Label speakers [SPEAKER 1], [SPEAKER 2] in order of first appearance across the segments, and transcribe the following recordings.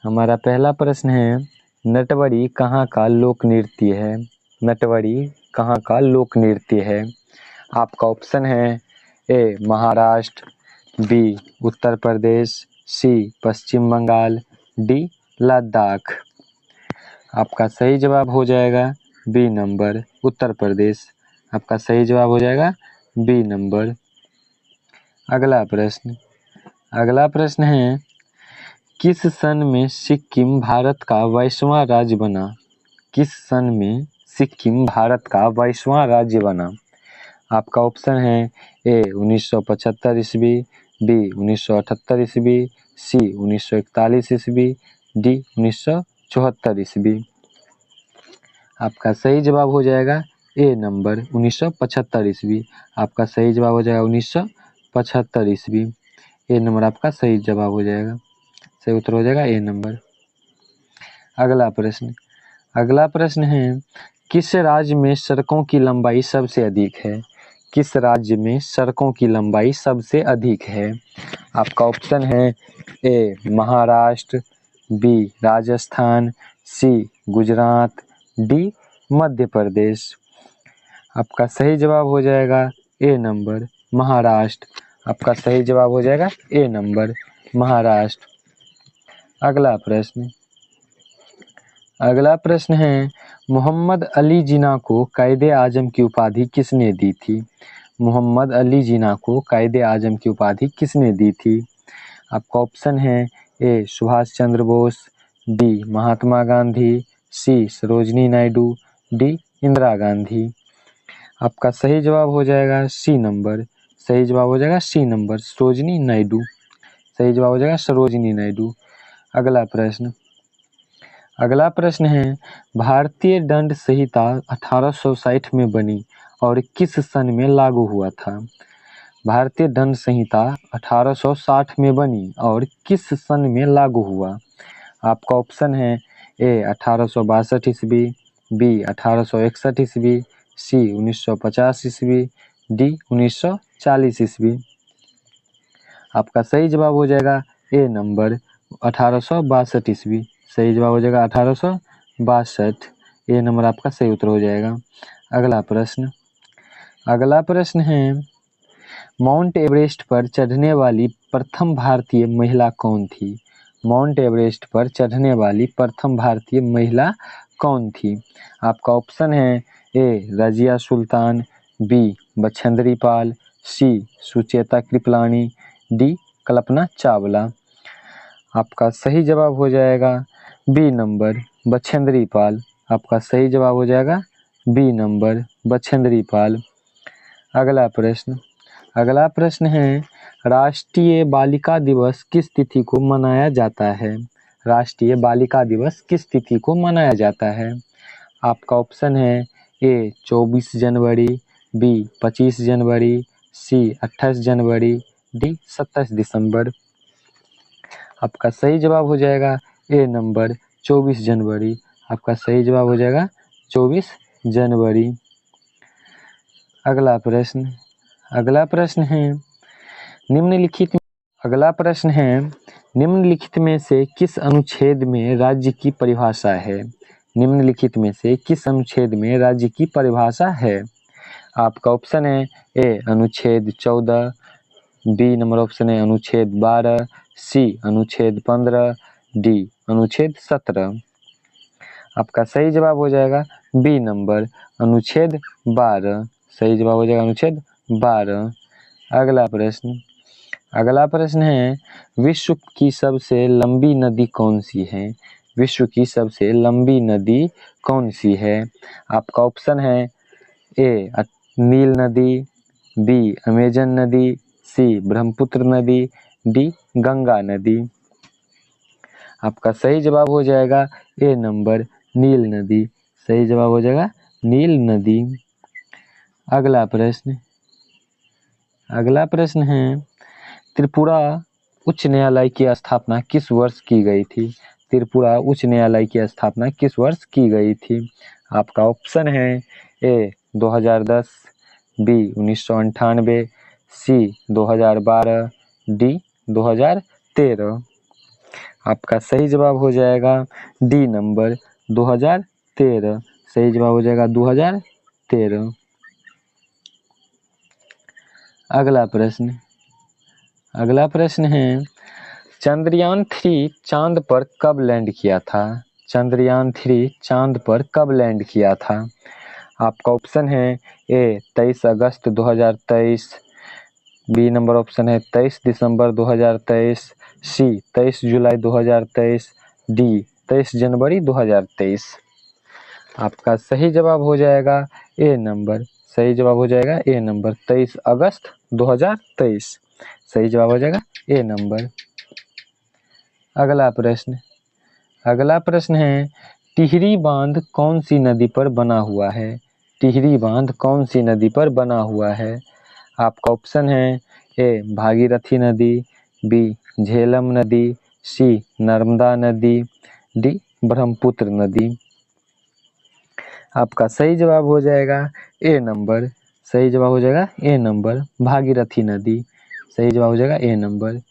[SPEAKER 1] हमारा पहला प्रश्न है, नटवरी कहाँ का लोक नृत्य है? नटवरी कहाँ का लोक नृत्य है? आपका ऑप्शन है ए महाराष्ट्र, बी उत्तर प्रदेश, सी पश्चिम बंगाल, डी लद्दाख। आपका सही जवाब हो जाएगा बी नंबर उत्तर प्रदेश। आपका सही जवाब हो जाएगा बी नंबर। अगला प्रश्न है, किस सन में सिक्किम भारत का 22वां राज्य बना? किस सन में सिक्किम भारत का 22वां राज्य बना? आपका ऑप्शन है ए 1975 ईस्वी, बी 1978 ईस्वी, सी 1941 ईस्वी, डी 1974 ईस्वी। आपका सही जवाब हो जाएगा ए नंबर 1975 ईस्वी। आपका सही जवाब हो जाएगा 1975 ईस्वी। ए नंबर आपका सही जवाब हो जाएगा, सही उत्तर हो जाएगा ए नंबर। अगला प्रश्न है, किस राज्य में सड़कों की लंबाई सबसे अधिक है? किस राज्य में सड़कों की लंबाई सबसे अधिक है? आपका ऑप्शन है ए महाराष्ट्र, बी राजस्थान, सी गुजरात, डी मध्य प्रदेश। आपका सही जवाब हो जाएगा ए नंबर महाराष्ट्र। आपका सही जवाब हो जाएगा ए नंबर महाराष्ट्र। अगला प्रश्न है, मोहम्मद अली जिन्ना को कायदे आजम की उपाधि किसने दी थी? मोहम्मद अली जिन्ना को कायदे आजम की उपाधि किसने दी थी? आपका ऑप्शन है ए सुभाष चंद्र बोस, बी महात्मा गांधी, सी सरोजनी नायडू, डी इंदिरा गांधी। आपका सही जवाब हो जाएगा सी नंबर। सही जवाब हो जाएगा सी नंबर सरोजनी नायडू। सही जवाब हो जाएगा सरोजनी नायडू। अगला प्रश्न है, भारतीय दंड संहिता 1860 में बनी और किस सन में लागू हुआ था? भारतीय दंड संहिता 1860 में बनी और किस सन में लागू हुआ? आपका ऑप्शन है ए 1862 ईस्वी, बी 1861 ईस्वी, सी 1950 ईस्वी, डी 1940 ईस्वी। आपका सही जवाब हो जाएगा ए नंबर 1862 ईस्वी। सही जवाब हो जाएगा 1862। ए नंबर आपका सही उत्तर हो जाएगा। अगला प्रश्न है, माउंट एवरेस्ट पर चढ़ने वाली प्रथम भारतीय महिला कौन थी? माउंट एवरेस्ट पर चढ़ने वाली प्रथम भारतीय महिला कौन थी? आपका ऑप्शन है ए रजिया सुल्तान, बी बछेंद्री पाल, सी सुचेता कृपलानी, डी कल्पना चावला। आपका सही जवाब हो जाएगा बी नंबर बछेंद्री पाल। आपका सही जवाब हो जाएगा बी नंबर बछेंद्री पाल। अगला प्रश्न है, राष्ट्रीय बालिका दिवस किस तिथि को मनाया जाता है? राष्ट्रीय बालिका दिवस किस तिथि को मनाया जाता है? आपका ऑप्शन है ए 24 जनवरी, बी 25 जनवरी, सी 28 जनवरी, डी 27 दिसंबर। आपका सही जवाब हो जाएगा ए नंबर 24 जनवरी। आपका सही जवाब हो जाएगा 24 जनवरी। अगला प्रश्न है, निम्नलिखित में से किस अनुच्छेद में राज्य की परिभाषा है? निम्नलिखित में से किस अनुच्छेद में राज्य की परिभाषा है? आपका ऑप्शन है ए अनुच्छेद 14, बी नंबर ऑप्शन है अनुच्छेद 12, सी अनुच्छेद 15, डी अनुच्छेद 17। आपका सही जवाब हो जाएगा बी नंबर अनुच्छेद 12। सही जवाब हो जाएगा अनुच्छेद 12। अगला प्रश्न है, विश्व की सबसे लंबी नदी कौन सी है? विश्व की सबसे लंबी नदी कौन सी है? आपका ऑप्शन है ए नील नदी, बी अमेजन नदी, सी ब्रह्मपुत्र नदी, डी गंगा नदी। आपका सही जवाब हो जाएगा ए नंबर नील नदी। सही जवाब हो जाएगा नील नदी। अगला प्रश्न है, त्रिपुरा उच्च न्यायालय की स्थापना किस वर्ष की गई थी? त्रिपुरा उच्च न्यायालय की स्थापना किस वर्ष की गई थी? आपका ऑप्शन है ए 2010, बी 1998, सी 2012, डी 2013। आपका सही जवाब हो जाएगा डी नंबर 2013। सही जवाब हो जाएगा 2013। अगला प्रश्न है चंद्रयान 3 चांद पर कब लैंड किया था। चंद्रयान 3 चांद पर कब लैंड किया था। आपका ऑप्शन है ए 23 अगस्त 2023, बी नंबर ऑप्शन है 23 दिसंबर 2023, सी 23 जुलाई 2023, डी 23 जनवरी 2023। आपका सही जवाब हो जाएगा ए नंबर। सही जवाब हो जाएगा ए नंबर 23 अगस्त 2023। सही जवाब हो जाएगा ए नंबर। अगला प्रश्न है टिहरी बांध कौन सी नदी पर बना हुआ है। टिहरी बांध कौन सी नदी पर बना हुआ है। आपका ऑप्शन है ए भागीरथी नदी, बी झेलम नदी, सी नर्मदा नदी, डी ब्रह्मपुत्र नदी। आपका सही जवाब हो जाएगा ए नंबर। सही जवाब हो जाएगा ए नंबर भागीरथी नदी। सही जवाब हो जाएगा ए नंबर।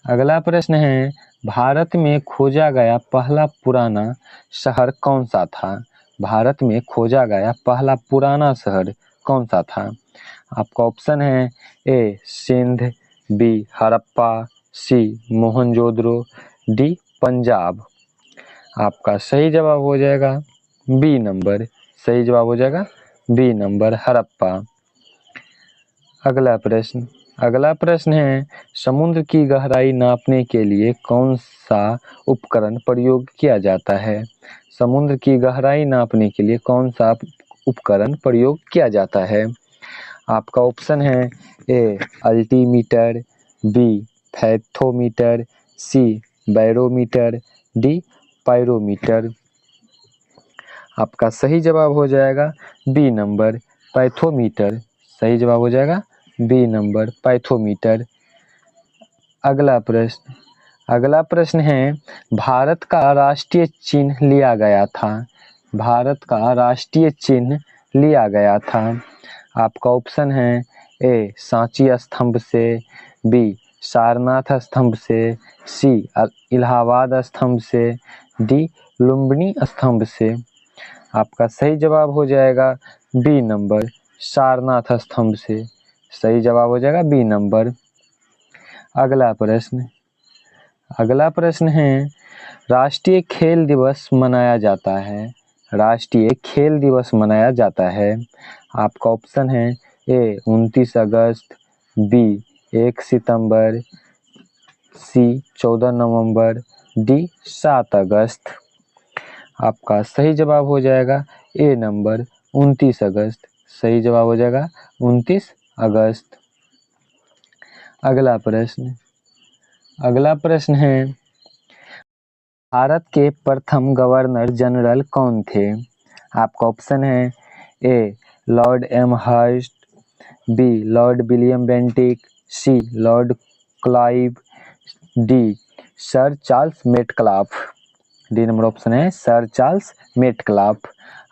[SPEAKER 1] अगला प्रश्न है भारत में खोजा गया पहला पुराना शहर कौन सा था। भारत में खोजा गया पहला पुराना शहर कौन सा था। आपका ऑप्शन है ए सिंध, बी हड़प्पा, सी मोहनजोदड़ो, डी पंजाब। आपका सही जवाब हो जाएगा बी नंबर। सही जवाब हो जाएगा बी नंबर हड़प्पा। अगला प्रश्न है समुद्र की गहराई नापने के लिए कौन सा उपकरण प्रयोग किया जाता है। समुद्र की गहराई नापने के लिए कौन सा उपकरण प्रयोग किया जाता है। आपका ऑप्शन है A altimeter, B fathometer, C barometer, D pyrometer. आपका सही जवाब हो जाएगा बी नंबर पैथोमीटर। सही जवाब हो जाएगा बी नंबर पैथोमीटर। अगला प्रश्न है भारत का राष्ट्रीय चिन्ह लिया गया था। भारत का राष्ट्रीय चिन्ह लिया गया था। आपका ऑप्शन है ए सांची स्तंभ से, बी सारनाथ स्तंभ से, सी इलाहाबाद स्तंभ से, डी लुम्बिनी स्तंभ से। आपका सही जवाब हो जाएगा बी नंबर सारनाथ स्तंभ से। सही जवाब हो जाएगा बी नंबर। अगला प्रश्न है राष्ट्रीय खेल दिवस मनाया जाता है। राष्ट्रीय खेल दिवस मनाया जाता है। आपका ऑप्शन है ए 29 अगस्त, बी 1 सितंबर, सी 14 नवंबर, डी 7 अगस्त। आपका सही जवाब हो जाएगा ए नंबर 29 अगस्त। सही जवाब हो जाएगा 29 अगस्त। अगला प्रश्न है भारत के प्रथम गवर्नर जनरल कौन थे। आपका ऑप्शन है A Lord Amherst, B Lord William Bentinck, C Lord Clive, D sir Charles Metcalfe. D number option है सर चार्ल्स मेटक्लाफ।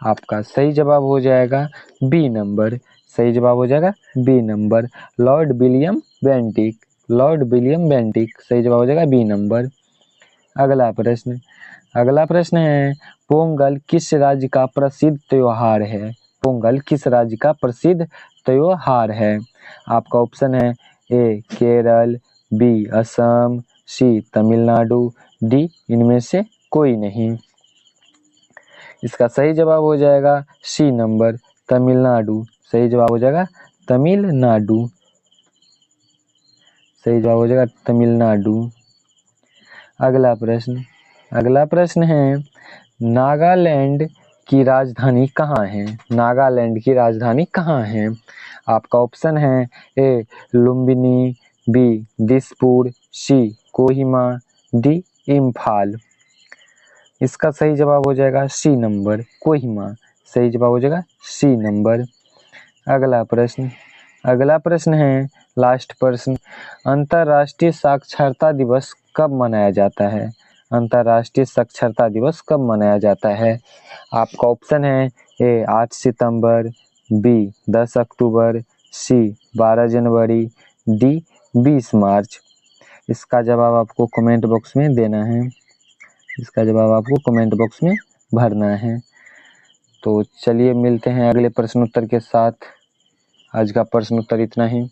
[SPEAKER 1] आपका सही जवाब हो जाएगा बी नंबर। सही जवाब हो जाएगा B number lord William Bentinck. Lord William Bentinck. सही जवाब हो जाएगा बी नंबर। अगला प्रश्न है पोंगल किस राज्य का प्रसिद्ध त्योहार है। पोंगल किस राज्य का प्रसिद्ध त्योहार है। आपका ऑप्शन है ए केरल, बी असम, सी तमिलनाडु, डी इनमें से कोई नहीं। इसका सही जवाब हो जाएगा सी नंबर तमिलनाडु। सही जवाब हो जाएगा तमिलनाडु। सही जवाब हो जाएगा तमिलनाडु। अगला प्रश्न है नागालैंड की राजधानी कहाँ है। नागालैंड की राजधानी कहाँ है। आपका ऑप्शन है ए लुम्बिनी, बी दिसपुर, सी कोहिमा, डी इम्फाल। इसका सही जवाब हो जाएगा सी नंबर कोहिमा। सही जवाब हो जाएगा सी नंबर। अगला प्रश्न है लास्ट प्रश्न अंतर्राष्ट्रीय साक्षरता दिवस कब मनाया जाता है। अंतर्राष्ट्रीय साक्षरता दिवस कब मनाया जाता है। आपका ऑप्शन है ए 8 सितंबर, बी 10 अक्टूबर, सी 12 जनवरी, डी 20 मार्च। इसका जवाब आपको कमेंट बॉक्स में देना है, इसका जवाब आपको कमेंट बॉक्स में भरना है। तो चलिए मिलते हैं अगले प्रश्न उत्तर के साथ। आज का प्रश्न उत्तर इतना ही।